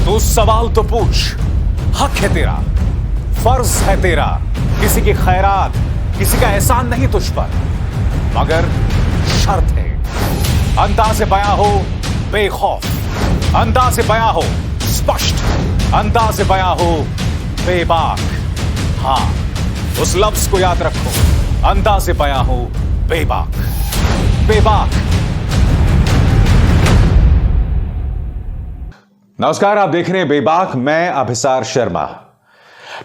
तो सवाल तो पूछ, हक है तेरा, फर्ज है तेरा, किसी की खैरात, किसी का एहसान नहीं तुझ पर, मगर शर्त है अंदाज़े बयां हो बेखौफ, अंदाज़े बयां हो स्पष्ट, अंदाज़े बयां हो बेबाक। हां, उस लफ्ज को याद रखो, अंदाज़े बयां हो बेबाक, बेबाक। नमस्कार, आप देख रहे हैं बेबाक। मैं अभिसार शर्मा।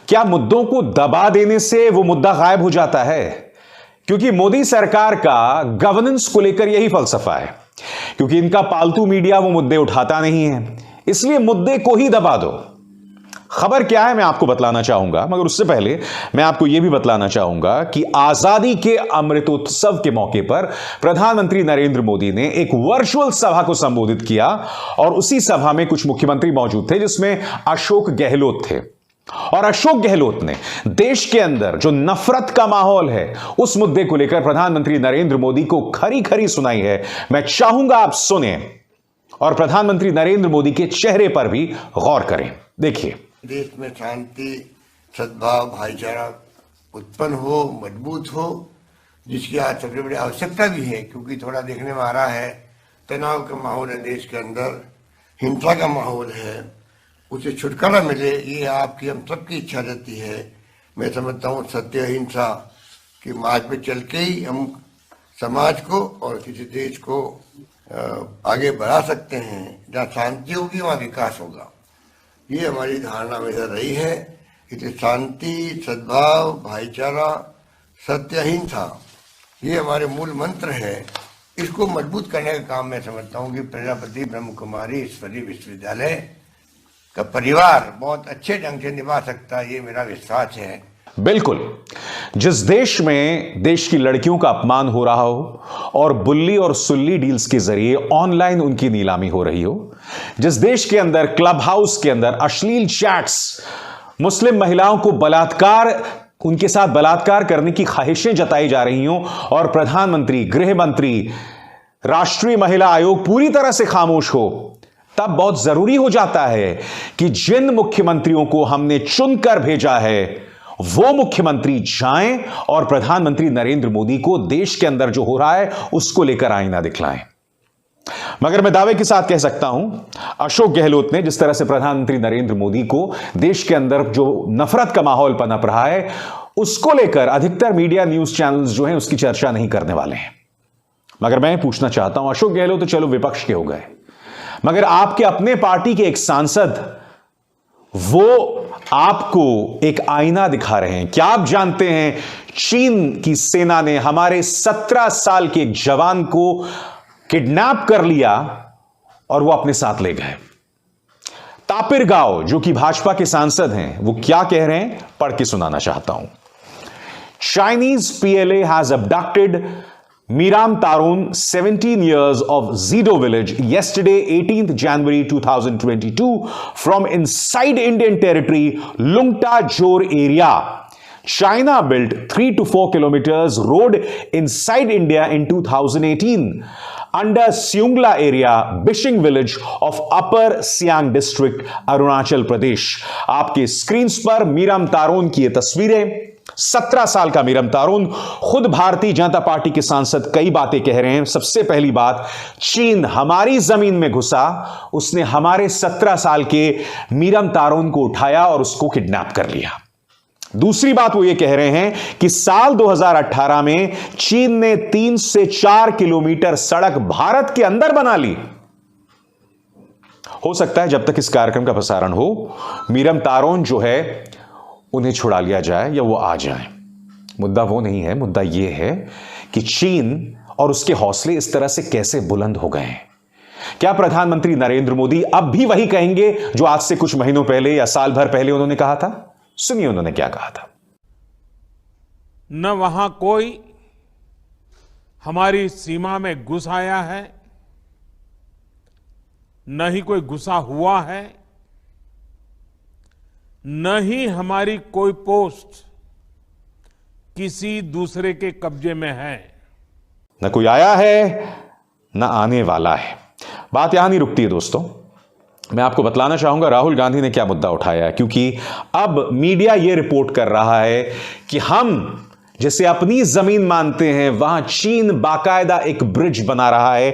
क्या मुद्दों को दबा देने से वो मुद्दा गायब हो जाता है? क्योंकि मोदी सरकार का गवर्नेंस को लेकर यही फलसफा है। क्योंकि इनका पालतू मीडिया वो मुद्दे उठाता नहीं है, इसलिए मुद्दे को ही दबा दो। खबर क्या है मैं आपको बतलाना चाहूंगा, मगर उससे पहले मैं आपको यह भी बतलाना चाहूंगा कि आजादी के अमृतोत्सव के मौके पर प्रधानमंत्री नरेंद्र मोदी ने एक वर्चुअल सभा को संबोधित किया और उसी सभा में कुछ मुख्यमंत्री मौजूद थे, जिसमें अशोक गहलोत थे। और अशोक गहलोत ने देश के अंदर जो नफरत का माहौल है उस मुद्दे को लेकर प्रधानमंत्री नरेंद्र मोदी को खरी खरी सुनाई है। मैं चाहूंगा आप सुने और प्रधानमंत्री नरेंद्र मोदी के चेहरे पर भी गौर करें। देखिए, देश में शांति, सद्भाव, भाईचारा उत्पन्न हो, मजबूत हो, जिसकी आज सबसे बड़ी आवश्यकता भी है। क्योंकि थोड़ा देखने में आ रहा है तनाव का माहौल है देश के अंदर, हिंसा का माहौल है, उसे छुटकारा मिले, ये आपकी हम सबकी इच्छा रहती है। मैं समझता हूँ सत्य अहिंसा के मार्ग पे चल के ही हम समाज को और किसी देश को आगे बढ़ा सकते हैं। जहाँ शांति होगी वहाँ विकास होगा, ये हमारी धारणा हमेशा रही है। इसलिए शांति, सद्भाव, भाईचारा, सत्य, अहिंसा ये हमारे मूल मंत्र है। इसको मजबूत करने का काम मैं समझता हूँ कि प्रजापति ब्रह्म कुमारी ईश्वरीय विश्वविद्यालय का परिवार बहुत अच्छे ढंग से निभा सकता है, ये मेरा विश्वास है। बिल्कुल, जिस देश में देश की लड़कियों का अपमान हो रहा हो और बुल्ली और सुल्ली डील्स के जरिए ऑनलाइन उनकी नीलामी हो रही हो, जिस देश के अंदर क्लब हाउस के अंदर अश्लील चैट्स, मुस्लिम महिलाओं को उनके साथ बलात्कार करने की ख्वाहिशें जताई जा रही हों और प्रधानमंत्री, गृह मंत्री, राष्ट्रीय महिला आयोग पूरी तरह से खामोश हो, तब बहुत जरूरी हो जाता है कि जिन मुख्यमंत्रियों को हमने चुनकर भेजा है वो मुख्यमंत्री जाएं और प्रधानमंत्री नरेंद्र मोदी को देश के अंदर जो हो रहा है उसको लेकर आईना दिखलाएं। मगर मैं दावे के साथ कह सकता हूं, अशोक गहलोत ने जिस तरह से प्रधानमंत्री नरेंद्र मोदी को देश के अंदर जो नफरत का माहौल पनप रहा है उसको लेकर अधिकतर मीडिया न्यूज चैनल्स जो हैं उसकी चर्चा नहीं करने वाले हैं। मगर मैं पूछना चाहता हूं, अशोक गहलोत तो चलो विपक्ष के हो गए, मगर आपके अपने पार्टी के एक सांसद वो आपको एक आईना दिखा रहे हैं। क्या आप जानते हैं चीन की सेना ने हमारे 17 साल के एक जवान को किडनैप कर लिया और वो अपने साथ ले गए। तापिर गाव जो कि भाजपा के सांसद हैं, वो क्या कह रहे हैं पढ़ के सुनाना चाहता हूं। Chinese PLA has abducted Miram Tarun, 17 years of Zido village, yesterday 18th January 2022 from inside Indian territory, Lungta Jor area. China built 3 to 4 kilometers road inside India in 2018 under Seungla area, Bishing village of Upper Siang district, Arunachal Pradesh. आपके screen पर मीराम तारोन की ये तस्वीरें। 17 साल का मीराम तारोन, खुद Bharatiya Janata party के सांसद कई बातें कह रहे हैं। सबसे पहली बात, चीन हमारी जमीन में घुसा, उसने हमारे 17 साल के मीराम तारोन को उठाया और उसको किडनैप कर लिया। दूसरी बात वो ये कह रहे हैं कि साल 2018 में चीन ने 3 से 4 किलोमीटर सड़क भारत के अंदर बना ली। हो सकता है जब तक इस कार्यक्रम का प्रसारण हो मीराम तारोन जो है उन्हें छुड़ा लिया जाए या वो आ जाए। मुद्दा वो नहीं है, मुद्दा ये है कि चीन और उसके हौसले इस तरह से कैसे बुलंद हो गए हैं। क्या प्रधानमंत्री नरेंद्र मोदी अब भी वही कहेंगे जो आज से कुछ महीनों पहले या साल भर पहले उन्होंने कहा था? सुनिए उन्होंने क्या कहा था। न वहां कोई हमारी सीमा में घुस आया है, न ही कोई घुसा हुआ है, न ही हमारी कोई पोस्ट किसी दूसरे के कब्जे में है। न कोई आया है न आने वाला है। बात यहां नहीं रुकती है दोस्तों। मैं आपको बतलाना चाहूंगा राहुल गांधी ने क्या मुद्दा उठाया है, क्योंकि अब मीडिया यह रिपोर्ट कर रहा है कि हम जिसे अपनी जमीन मानते हैं वहां चीन बाकायदा एक ब्रिज बना रहा है।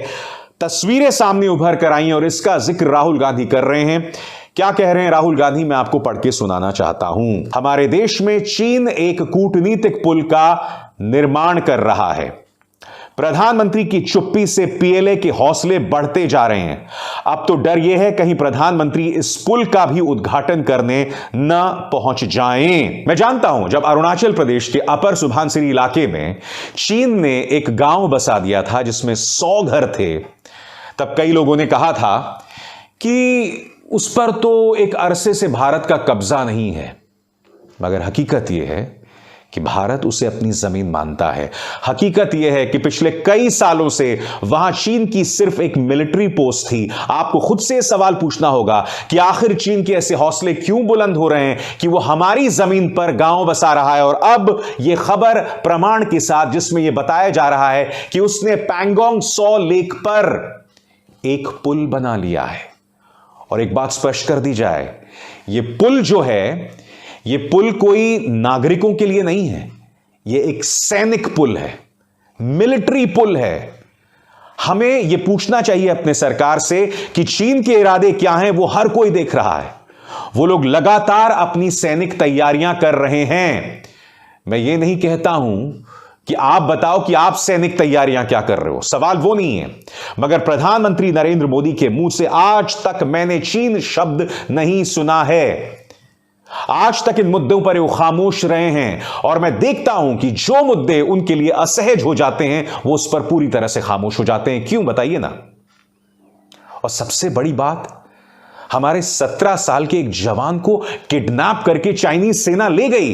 तस्वीरें सामने उभर कर आई और इसका जिक्र राहुल गांधी कर रहे हैं। क्या कह रहे हैं राहुल गांधी, मैं आपको पढ़ के सुनाना चाहता हूं। हमारे देश में चीन एक कूटनीतिक पुल का निर्माण कर रहा है। प्रधानमंत्री की चुप्पी से पीएलए के हौसले बढ़ते जा रहे हैं। अब तो डर यह है कहीं प्रधानमंत्री इस पुल का भी उद्घाटन करने न पहुंच जाएं। मैं जानता हूं जब अरुणाचल प्रदेश के अपर सुबनसिरी इलाके में चीन ने एक गांव बसा दिया था जिसमें 100 घर थे, तब कई लोगों ने कहा था कि उस पर तो एक अरसे से भारत का कब्जा नहीं है। मगर हकीकत यह है कि भारत उसे अपनी जमीन मानता है। हकीकत यह है कि पिछले कई सालों से वहां चीन की सिर्फ एक मिलिट्री पोस्ट थी। आपको खुद से सवाल पूछना होगा कि आखिर चीन के ऐसे हौसले क्यों बुलंद हो रहे हैं कि वो हमारी जमीन पर गांव बसा रहा है। और अब यह खबर प्रमाण के साथ जिसमें यह बताया जा रहा है कि उसने पैंगोंग सो लेक पर एक पुल बना लिया है। और एक बात स्पष्ट कर दी जाए, यह पुल जो है, यह पुल कोई नागरिकों के लिए नहीं है, यह एक सैनिक पुल है, मिलिट्री पुल है। हमें यह पूछना चाहिए अपने सरकार से कि चीन के इरादे क्या हैं, वो हर कोई देख रहा है। वो लोग लगातार अपनी सैनिक तैयारियां कर रहे हैं। मैं ये नहीं कहता हूं कि आप बताओ कि आप सैनिक तैयारियां क्या कर रहे हो, सवाल वो नहीं है। मगर प्रधानमंत्री नरेंद्र मोदी के मुंह से आज तक मैंने चीन शब्द नहीं सुना है। आज तक इन मुद्दों पर वो खामोश रहे हैं और मैं देखता हूं कि जो मुद्दे उनके लिए असहज हो जाते हैं वो उस पर पूरी तरह से खामोश हो जाते हैं। क्यों, बताइए ना। और सबसे बड़ी बात, हमारे 17 साल के एक जवान को किडनैप करके चाइनीज सेना ले गई,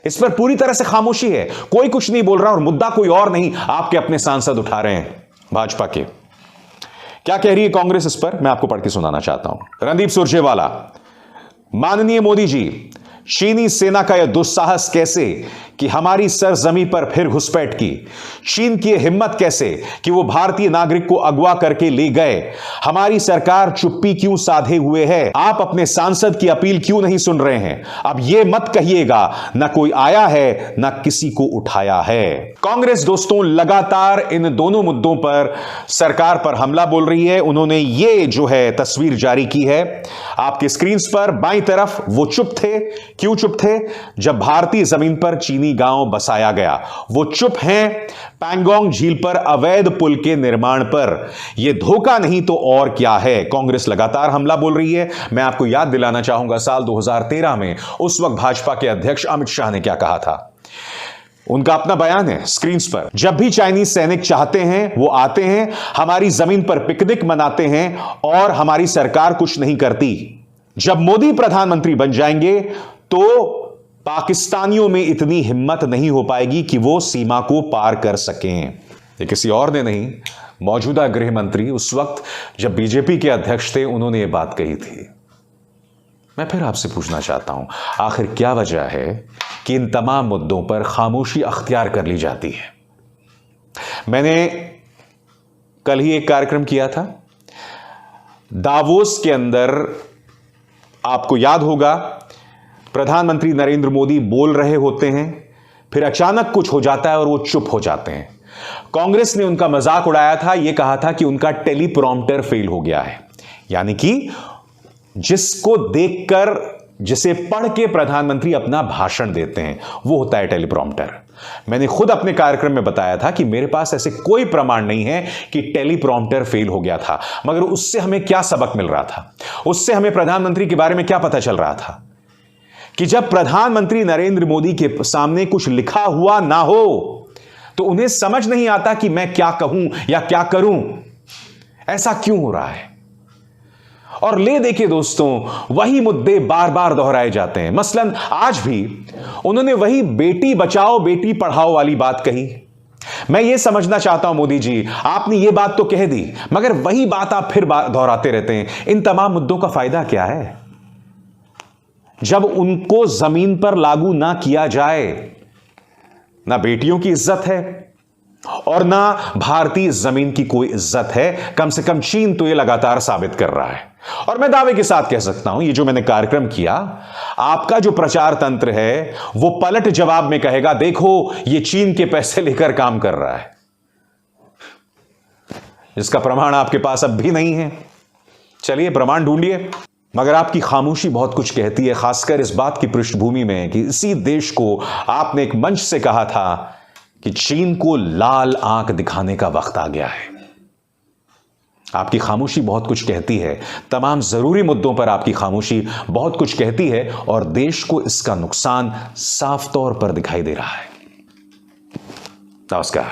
इस पर पूरी तरह से खामोशी है। कोई कुछ नहीं बोल रहा और मुद्दा कोई और नहीं, आपके अपने सांसद उठा रहे हैं भाजपा के। क्या कह रही है कांग्रेस इस पर, मैं आपको पढ़ के सुनाना चाहता हूं। रणदीप सुरजेवाला, माननीय मोदी जी, चीनी सेना का यह दुस्साहस कैसे कि हमारी सरजमी पर फिर घुसपैठ की। चीन की हिम्मत कैसे कि वो भारतीय नागरिक को अगवा करके ले गए। हमारी सरकार चुप्पी क्यों साधे हुए है। आप अपने सांसद की अपील क्यों नहीं सुन रहे हैं। अब यह मत कहिएगा ना कोई आया है ना किसी को उठाया है। कांग्रेस दोस्तों लगातार इन दोनों मुद्दों पर सरकार पर हमला बोल रही है। उन्होंने ये जो है तस्वीर जारी की है आपके स्क्रीन पर बाईं तरफ। वो चुप थे, क्यों चुप थे? जब भारतीय जमीन पर चीनी गांव बसाया गया। वो चुप हैं पैंगोंग झील पर अवैध पुल के निर्माण पर। यह धोखा नहीं तो और क्या है। कांग्रेस लगातार हमला बोल रही है। मैं आपको याद दिलाना चाहूंगा साल 2013 में उस वक्त भाजपा के अध्यक्ष अमित शाह ने क्या कहा था। उनका अपना बयान है स्क्रीन पर। जब भी चाइनीज सैनिक चाहते हैं वो आते हैं, हमारी जमीन पर पिकनिक मनाते हैं और हमारी सरकार कुछ नहीं करती। जब मोदी प्रधानमंत्री बन जाएंगे तो पाकिस्तानियों में इतनी हिम्मत नहीं हो पाएगी कि वो सीमा को पार कर सकें। ये किसी और ने नहीं, मौजूदा गृह मंत्री उस वक्त जब बीजेपी के अध्यक्ष थे उन्होंने ये बात कही थी। मैं फिर आपसे पूछना चाहता हूं, आखिर क्या वजह है कि इन तमाम मुद्दों पर खामोशी अख्तियार कर ली जाती है। मैंने कल ही एक कार्यक्रम किया था दावोस के अंदर। आपको याद होगा प्रधानमंत्री नरेंद्र मोदी बोल रहे होते हैं, फिर अचानक कुछ हो जाता है और वो चुप हो जाते हैं। कांग्रेस ने उनका मजाक उड़ाया था, यह कहा था कि उनका टेलीप्रॉम्प्टर फेल हो गया है। यानी कि जिसको देखकर, जिसे पढ़ के प्रधानमंत्री अपना भाषण देते हैं वो होता है टेलीप्रॉम्प्टर। मैंने खुद अपने कार्यक्रम में बताया था कि मेरे पास ऐसे कोई प्रमाण नहीं है कि टेलीप्रॉम्प्टर फेल हो गया था। मगर उससे हमें क्या सबक मिल रहा था, उससे हमें प्रधानमंत्री के बारे में क्या पता चल रहा था कि जब प्रधानमंत्री नरेंद्र मोदी के सामने कुछ लिखा हुआ ना हो तो उन्हें समझ नहीं आता कि मैं क्या कहूं या क्या करूं। ऐसा क्यों हो रहा है? और ले देखिए दोस्तों, वही मुद्दे बार बार दोहराए जाते हैं। मसलन आज भी उन्होंने वही बेटी बचाओ बेटी पढ़ाओ वाली बात कही। मैं ये समझना चाहता हूं मोदी जी, आपने ये बात तो कह दी मगर वही बात आप फिर दोहराते रहते हैं। इन तमाम मुद्दों का फायदा क्या है जब उनको जमीन पर लागू ना किया जाए? ना बेटियों की इज्जत है और ना भारतीय जमीन की कोई इज्जत है। कम से कम चीन तो ये लगातार साबित कर रहा है। और मैं दावे के साथ कह सकता हूं, ये जो मैंने कार्यक्रम किया, आपका जो प्रचार तंत्र है वो पलट जवाब में कहेगा, देखो ये चीन के पैसे लेकर काम कर रहा है। इसका प्रमाण आपके पास अब भी नहीं है। चलिए प्रमाण ढूंढिए। मगर आपकी खामोशी बहुत कुछ कहती है, खासकर इस बात की पृष्ठभूमि में कि इसी देश को आपने एक मंच से कहा था कि चीन को लाल आंख दिखाने का वक्त आ गया है। आपकी खामोशी बहुत कुछ कहती है, तमाम जरूरी मुद्दों पर आपकी खामोशी बहुत कुछ कहती है और देश को इसका नुकसान साफ तौर पर दिखाई दे रहा है। नमस्कार।